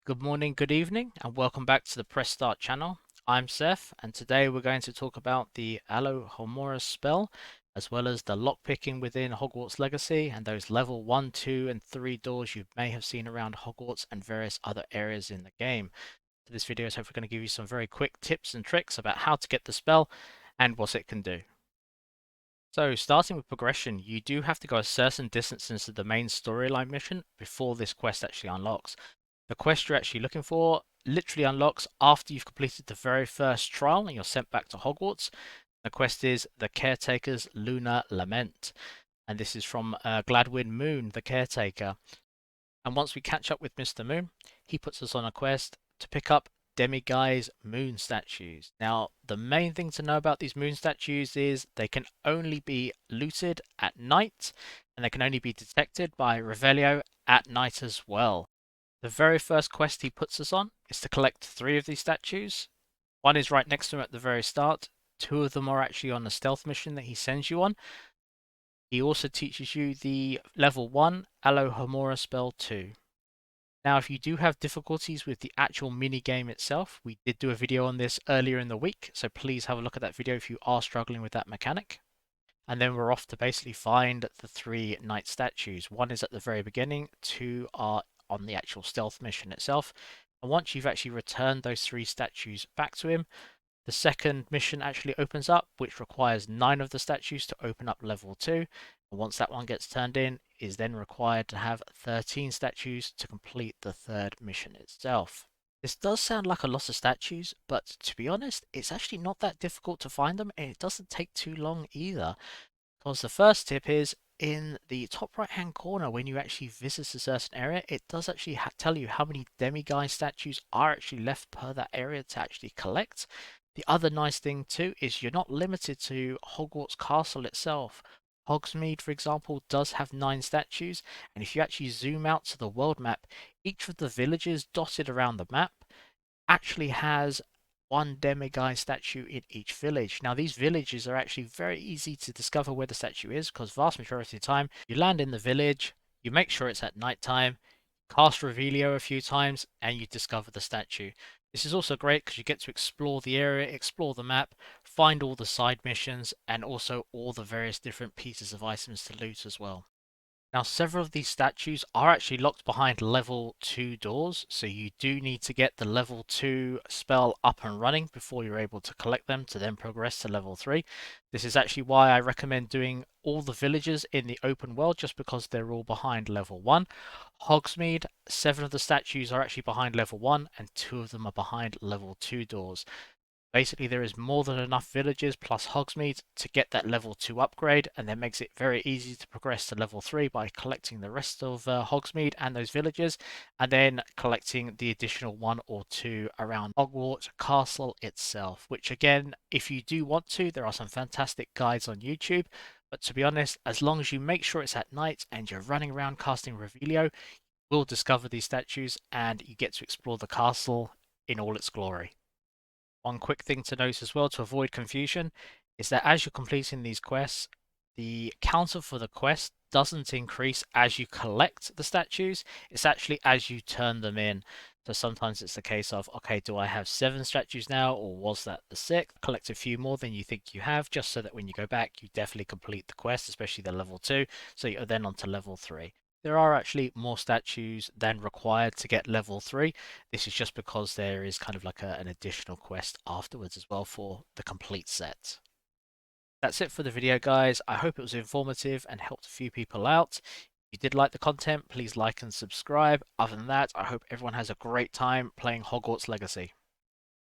Good morning, good evening, and welcome back to the Press Start channel. I'm Seth, and today we're going to talk about the Alohomora spell, as well as the lockpicking within Hogwarts Legacy, and those level 1, 2, and 3 doors you may have seen around Hogwarts and various other areas in the game. So this video is hopefully going to give you some very quick tips and tricks about how to get the spell and what it can do. So, starting with progression, you do have to go a certain distance into the main storyline mission before this quest actually unlocks. The quest you're actually looking for literally unlocks after you've completed the very first trial and you're sent back to Hogwarts. The quest is the Caretaker's Lunar Lament, and this is from Gladwin Moon, the Caretaker. And once we catch up with Mr. Moon, he puts us on a quest to pick up Demiguise moon statues. Now, the main thing to know about these moon statues is they can only be looted at night, and they can only be detected by Revelio at night as well. The very first quest he puts us on is to collect 3 of these statues. One is right next to him at the very start. 2 of them are actually on the stealth mission that he sends you on. He also teaches you the level 1 Alohomora spell too. Now, if you do have difficulties with the actual mini game itself, we did do a video on this earlier in the week, so please have a look at that video if you are struggling with that mechanic. And then we're off to basically find the 3 knight statues. One is at the very beginning, 2 are on the actual stealth mission itself. And once you've actually returned those 3 statues back to him, the second mission actually opens up, which requires 9 of the statues to open up level 2. And once that one gets turned in, is then required to have 13 statues to complete the third mission itself. This does sound like a lot of statues, but to be honest, it's actually not that difficult to find them, and it doesn't take too long either. Because the first tip is in the top right hand corner, when you actually visit a certain area, it does actually tell you how many Demiguise statues are actually left per that area to actually collect. The other nice thing too is you're not limited to Hogwarts Castle itself. Hogsmeade, for example, does have 9 statues, and if you actually zoom out to the world map, each of the villages dotted around the map actually has 1 Demiguise statue in each village. Now, these villages are actually very easy to discover where the statue is, because vast majority of the time, you land in the village, you make sure it's at night time, cast Revelio a few times, and you discover the statue. This is also great because you get to explore the area, explore the map, find all the side missions, and also all the various different pieces of items to loot as well. Now, several of these statues are actually locked behind level 2 doors, so you do need to get the level 2 spell up and running before you're able to collect them to then progress to level 3. This is actually why I recommend doing all the villages in the open world, just because they're all behind level 1. Hogsmeade, 7 of the statues are actually behind level 1, and 2 of them are behind level 2 doors. Basically, there is more than enough villages plus Hogsmeade to get that level 2 upgrade, and that makes it very easy to progress to level 3 by collecting the rest of Hogsmeade and those villages, and then collecting the additional 1 or 2 around Hogwarts Castle itself, which again, if you do want to, there are some fantastic guides on YouTube, but to be honest, as long as you make sure it's at night and you're running around casting Revelio, you will discover these statues and you get to explore the castle in all its glory. One quick thing to note as well to avoid confusion is that as you're completing these quests, the counter for the quest doesn't increase as you collect the statues, it's actually as you turn them in. So sometimes it's the case of, okay, do I have 7 statues now, or was that the 6th? Collect a few more than you think you have, just so that when you go back, you definitely complete the quest, especially the level 2, so you're then on to level 3. There are actually more statues than required to get level 3. This is just because there is kind of like an additional quest afterwards as well for the complete set. That's it for the video, guys. I hope it was informative and helped a few people out. If you did like the content, please like and subscribe. Other than that, I hope everyone has a great time playing Hogwarts Legacy.